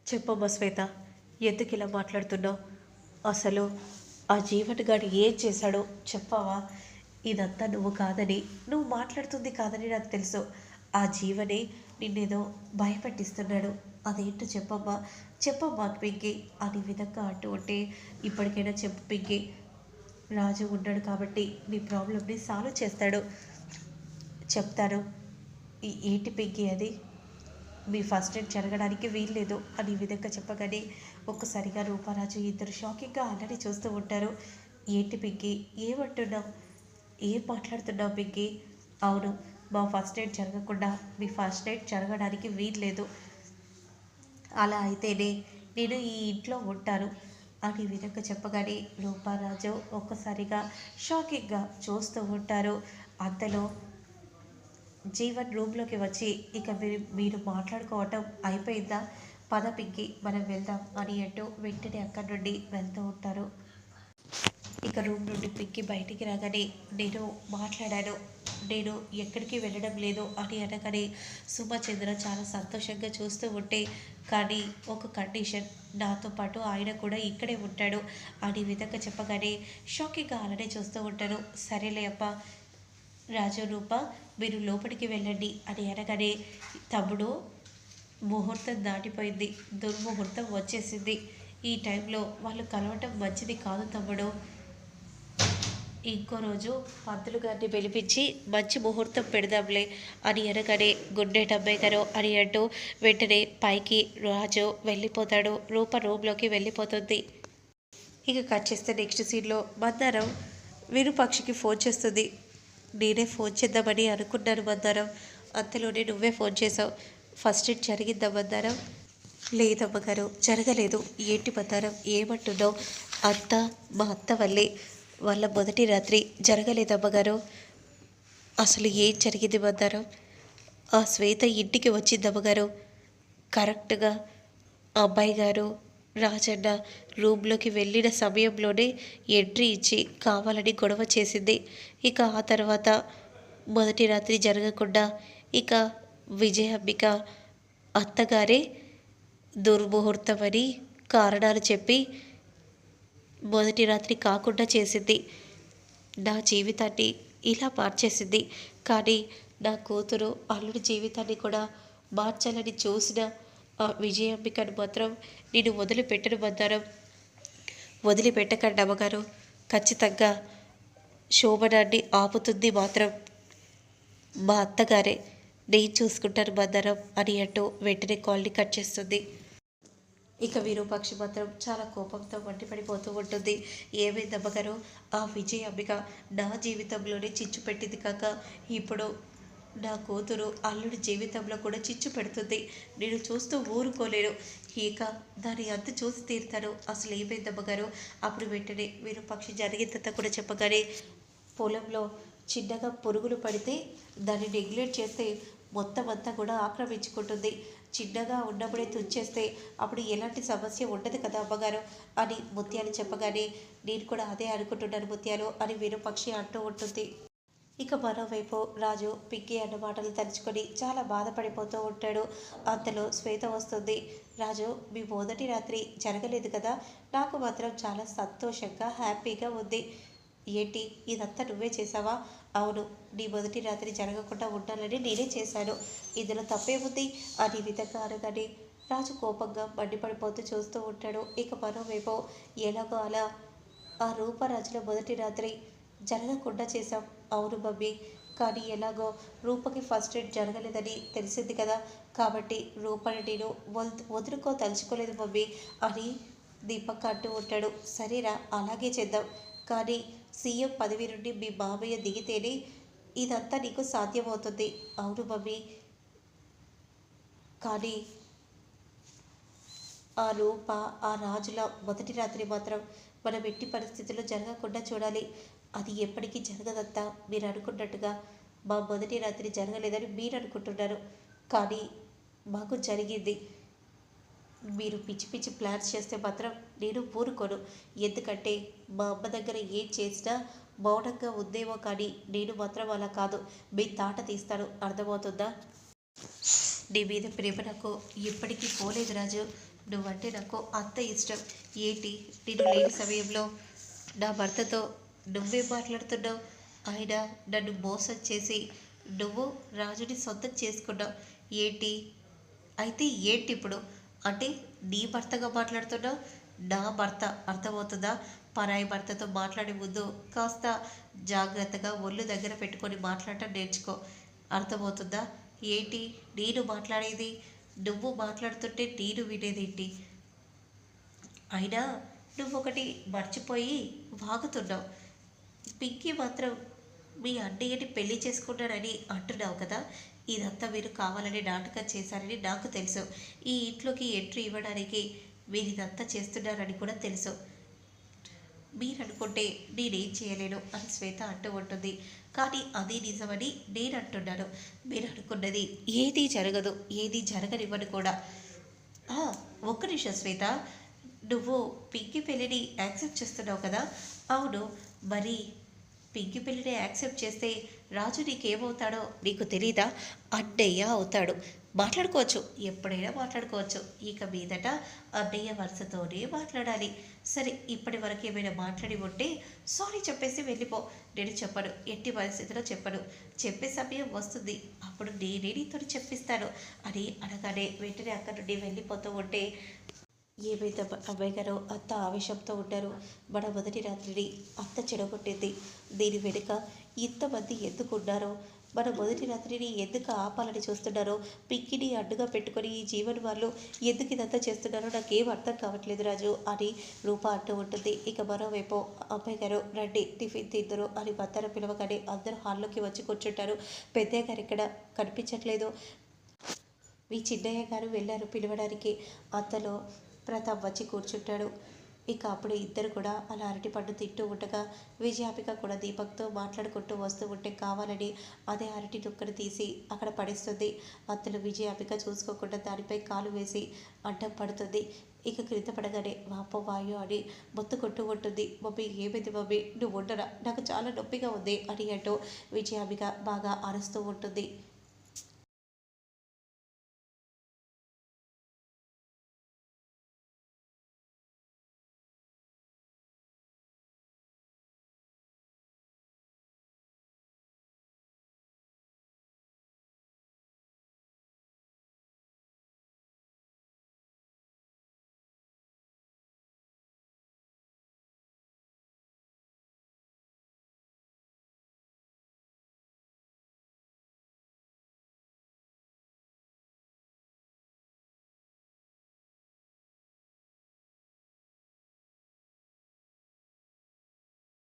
చెప్పమ్మా శ్వేత, ఎందుకు ఇలా మాట్లాడుతున్నావు? అసలు ఆ జీవన్ గాడు ఏం చేశాడో చెప్పావా? ఇదంతా నువ్వు కాదని, నువ్వు మాట్లాడుతుంది కాదని నాకు తెలుసు. ఆ జీవనే నిన్నేదో భయపెట్టిస్తున్నాడు. అదేంటో చెప్పమ్మా, చెప్పమ్మా పింకీ అని విధంగా అంటూ ఉంటే, ఇప్పటికైనా చెప్పు పింకీ. రాజు ఉన్నాడు కాబట్టి నీ ప్రాబ్లమ్ని సాల్వ్ చేస్తాడు. చెప్తాను. ఏంటి పింకీ అది? మీ ఫస్ట్ ఎయిడ్ జరగడానికి వీల్లేదు అని ఈ విధంగా చెప్పగానే ఒక్కసారిగా రూపారాజు ఇద్దరు షాకింగ్గా అలానే చూస్తూ ఉంటారు. ఏంటి పింకీ, ఏమంటున్నావు? ఏం మాట్లాడుతున్నావు పింకీ? అవును, మా ఫస్ట్ ఎయిడ్ జరగకుండా మీ ఫస్ట్ ఎయిడ్ జరగడానికి వీల్లేదు. అలా అయితేనే నేను ఈ ఇంట్లో ఉంటాను అని ఈ విధంగా చెప్పగానే రూపారాజు ఒక్కసారిగా షాకింగ్గా చూస్తూ ఉంటారు. అంతలో జీవన్ రూమ్లోకి వచ్చి, ఇక మీరు మాట్లాడుకోవటం అయిపోయిందా? పద పింకి మనం వెళ్దాం అని అంటూ వెంటనే అక్కడి నుండి వెళ్తూ ఉంటారు. ఇక రూమ్ నుండి పింకి బయటికి రాగానే, నేను మాట్లాడాను, నేను ఎక్కడికి వెళ్ళడం లేదు అని అనగానే సుమచంద్ర చాలా సంతోషంగా చూస్తూ ఉంటే, కానీ ఒక కండిషన్, నాతో పాటు ఆయన కూడా ఇక్కడే ఉంటాడు అని విధంగా చెప్పగానే షాకింగ్గా అలానే చూస్తూ ఉంటారు. సరేలే అప్ప, రాజు రూప మీరు లోపలికి వెళ్ళండి అని అనగానే, తమ్ముడు ముహూర్తం దాటిపోయింది, దుర్ముహూర్తం వచ్చేసింది, ఈ టైంలో వాళ్ళు కలవటం మంచిది కాదు తమ్ముడు. ఇంకో రోజు పంతులు గారిని పిలిపించి మంచి ముహూర్తం పెడదాంలే అని అనగానే, గుడ్డేట అమ్మాయి గారు అని అంటూ వెంటనే పైకి రాజు వెళ్ళిపోతాడు. రూప రూమ్లోకి వెళ్ళిపోతుంది. ఇక కట్ చేస్తే నెక్స్ట్ సీన్లో మందారం విరూపాక్షికి ఫోన్ చేస్తుంది. నేనే ఫోన్ చేద్దామని అనుకున్నాను మందారం, అంతలోనే నువ్వే ఫోన్ చేసావు. ఫస్ట్ ఎయిడ్ జరిగిందా మందారం? లేదమ్మగారు, జరగలేదు. ఏంటి మందారం ఏమంటున్నావు? అత్త, మా అత్త వల్లే, వాళ్ళ మొదటి రాత్రి జరగలేదమ్మగారు. అసలు ఏం జరిగింది మందారం? ఆ శ్వేత ఇంటికి వచ్చిందమ్మగారు. కరెక్ట్గా అబ్బాయి గారు రాజన్న రూమ్లోకి వెళ్ళిన సమయంలోనే ఎంట్రీ ఇచ్చి కావాలని గొడవ చేసింది. ఇక ఆ తర్వాత మొదటి రాత్రి జరగకుండా ఇక విజయాంబిక అత్తగారే దుర్ముహూర్తమని కారణాలు చెప్పి మొదటి రాత్రి కాకుండా చేసింది. నా జీవితాన్ని ఇలా మార్చేసింది. కానీ నా కూతురు అల్లుడి జీవితాన్ని కూడా మార్చాలని చూసిన ఆ విజయాంబికను మాత్రం నేను వదిలిపెట్టను బంగారం. వదిలిపెట్టకండి అమ్మగారు. ఖచ్చితంగా శోభనాన్ని ఆపుతుంది మాత్రం మా అత్తగారే. నేను చూసుకుంటాను బంగారం అని అంటూ వెంటనే కాల్ని కట్ చేస్తుంది. ఇక విరూపాక్షి మాత్రం చాలా కోపంతో మండిపడిపోతూ ఉంటుంది. ఏమైంది అమ్మగారు? ఆ విజయాంబిక నా జీవితంలోనే చిచ్చు పెట్టింది కాక ఇప్పుడు నా కూతురు అల్లుడి జీవితంలో కూడా చిచ్చు పెడుతుంది. నేను చూస్తూ ఊరుకోలేను. ఇక దాని అంత చూసి తీరుతాను. అసలు ఏమైందమ్మగారు? అప్పుడు వెంటనే విరూపాక్షి జరిగిందంతా కూడా చెప్పగానే, పొలంలో చిన్నగా పురుగులు పడితే దాన్ని నెగ్లెక్ట్ చేస్తే మొత్తం అంతా కూడా ఆక్రమించుకుంటుంది. చిన్నగా ఉన్నప్పుడే తుంచేస్తే అప్పుడు ఎలాంటి సమస్య ఉండదు కదా అమ్మగారు అని ముత్యాలు చెప్పగానే, నేను కూడా అదే అనుకుంటున్నాను ముత్యాలు అని విరూపాక్షి అంటూ ఉంటుంది. ఇక మరోవైపు రాజు పింకీ అన్న మాటలు తలుచుకొని చాలా బాధపడిపోతూ ఉంటాడు. అంతలో శ్వేత వస్తుంది. రాజు, మీ మొదటి రాత్రి జరగలేదు కదా, నాకు మాత్రం చాలా సంతోషంగా హ్యాపీగా ఉంది. ఏంటి ఇదంతా నువ్వే చేసావా? అవును, నీ మొదటి రాత్రి జరగకుండా ఉండాలని నేనే చేశాను, ఇందులో తప్పేముంది అని విధంగా అనగానే రాజు కోపంగా మండిపడిపోతూ చూస్తూ ఉంటాడు. ఇక మరోవైపు ఎలాగో అలా ఆ రూపరాజుల మొదటి రాత్రి జరగకుండా చేశాం. అవును మమ్మీ, కానీ ఎలాగో రూపకి ఫస్ట్ ఎయిడ్ జరగలేదని తెలిసింది కదా, కాబట్టి రూపని నేను తలుచుకోలేదు మమ్మీ అని దీపక్ అంటూ ఉంటాడు. సరేరా, అలాగే చేద్దాం, కానీ సీఎం పదవి నుండి మీ మామయ్య దిగితేనే ఇదంతా నీకు సాధ్యమవుతుంది. అవును మమ్మీ, కానీ ఆ రూప ఆ రాజుల మొదటి రాత్రి మాత్రం మనం ఎట్టి పరిస్థితుల్లో జరగకుండా చూడాలి. అది ఎప్పటికీ జరగదంతా మీరు అనుకున్నట్టుగా. మా మొదటి రాత్రి జరగలేదని మీరు అనుకుంటున్నారు, కానీ మాకు జరిగింది. మీరు పిచ్చి పిచ్చి ప్లాన్స్ చేస్తే మాత్రం నేను ఊరుకోను. ఎందుకంటే మా అమ్మ దగ్గర ఏం చేసినా మౌనంగా ఉందేమో, కానీ నేను మాత్రం అలా కాదు, మీ తాట తీస్తాను. అర్థమవుతుందా? నీ మీద ప్రేమ నాకు ఎప్పటికీ పోలేదు రాజు. నువ్వంటే నాకు అంత ఇష్టం. ఏంటి నేను లేని సమయంలో నా భర్తతో నువ్వేం మాట్లాడుతున్నావు? ఆయన నన్ను మోసం చేసి నువ్వు రాజుని సొంతం చేసుకున్నావు. ఏంటి అయితే ఏంటి ఇప్పుడు? అంటే నీ భర్తగా మాట్లాడుతున్నావు? నా భర్త అర్థమవుతుందా? పరాయి భర్తతో మాట్లాడే ముందు కాస్త జాగ్రత్తగా ఒళ్ళు దగ్గర పెట్టుకొని మాట్లాడటం నేర్చుకో. అర్థమవుతుందా? ఏంటి నేను మాట్లాడేది? నువ్వు మాట్లాడుతుంటే నేను వినేదేంటి? అయినా నువ్వొకటి మర్చిపోయి వాగుతున్నావు. పింకీ మాత్రం మీ అన్నయ్యని పెళ్లి చేసుకున్నానని అంటున్నావు కదా. ఇదంతా మీరు కావాలని నాటకం చేశారని నాకు తెలుసు. ఈ ఇంట్లోకి ఎంట్రీ ఇవ్వడానికి మీరు ఇదంతా చేస్తున్నారని కూడా తెలుసు. మీరనుకుంటే నేనేం చేయలేను అని శ్వేత అంటూ ఉంటుంది. కానీ అది నిజమని నేను అంటున్నాను. మీరు అనుకున్నది ఏదీ జరగదు, ఏదీ జరగనివ్వను కూడా. ఆ, ఒక్క నిమిషం శ్వేత, నువ్వు పింకీ పెళ్ళిని యాక్సెప్ట్ చేస్తున్నావు కదా. అవును, మరి పింకీ పెళ్ళిని యాక్సెప్ట్ చేస్తే రాజు నీకేమవుతాడో నీకు తెలీదా? అన్నయ్య అవుతాడు. మాట్లాడుకోవచ్చు, ఎప్పుడైనా మాట్లాడుకోవచ్చు. ఇక మీదట అన్నయ్య వరుసతోనే మాట్లాడాలి. సరే, ఇప్పటి వరకు ఏమైనా మాట్లాడి ఉంటే సారీ చెప్పేసి వెళ్ళిపో. నేను చెప్పను, ఎట్టి పరిస్థితిలో చెప్పను. చెప్పే సమయం వస్తుంది, అప్పుడు నేనే నీతో చెప్పిస్తాను అని అనగానే వెంటనే అక్కడి నుండి వెళ్ళిపోతూ ఉంటే, ఏమైతే అబ్బాయి గారు అంత ఆవేశంతో ఉంటారు. మన మొదటి రాత్రిని అంత చెడగొట్టింది. దీని వెనుక ఇంతమంది ఎందుకు ఉన్నారో, మన మొదటి రాత్రిని ఎందుకు ఆపాలని చూస్తున్నారో, పింకిని అడ్డుగా పెట్టుకొని ఈ జీవన్ వాళ్ళు ఎందుకు ఇదంతా చేస్తున్నారో నాకేం అర్థం కావట్లేదు రాజు అని రూప అంటూ ఉంటుంది. ఇక మరోవైపు అబ్బాయి గారు రండి టిఫిన్ తిందరు అని భర్తను పిలవగానే అందరూ హాల్లోకి వచ్చి కూర్చుంటారు. పెద్దయ్య గారు ఇక్కడ కనిపించట్లేదు. మీ చిన్నయ్య గారు వెళ్ళారు పిలవడానికి. అంతలో ప్రతాప్ వచ్చి కూర్చుంటాడు. ఇక అప్పుడు ఇద్దరు కూడా అలా అరటిపండు తింటూ ఉండగా విజయాపిక కూడా దీపక్తో మాట్లాడుకుంటూ వస్తూ ఉంటే కావాలని అదే అరటి దుక్కను తీసి అక్కడ పడేస్తుంది. అంతలో విజయాపిక చూసుకోకుండా దానిపై కాలు వేసి అడ్డం పడుతుంది. ఇక క్రింద పడగానే వాపో వాయో అని మొత్తుకుంటూ ఉంటుంది. మమ్మీ ఏమైంది మమ్మీ, నువ్వు ఉండరా, నాకు చాలా నొప్పిగా ఉంది అని అంటూ విజయాపిక బాగా అరుస్తూ ఉంటుంది.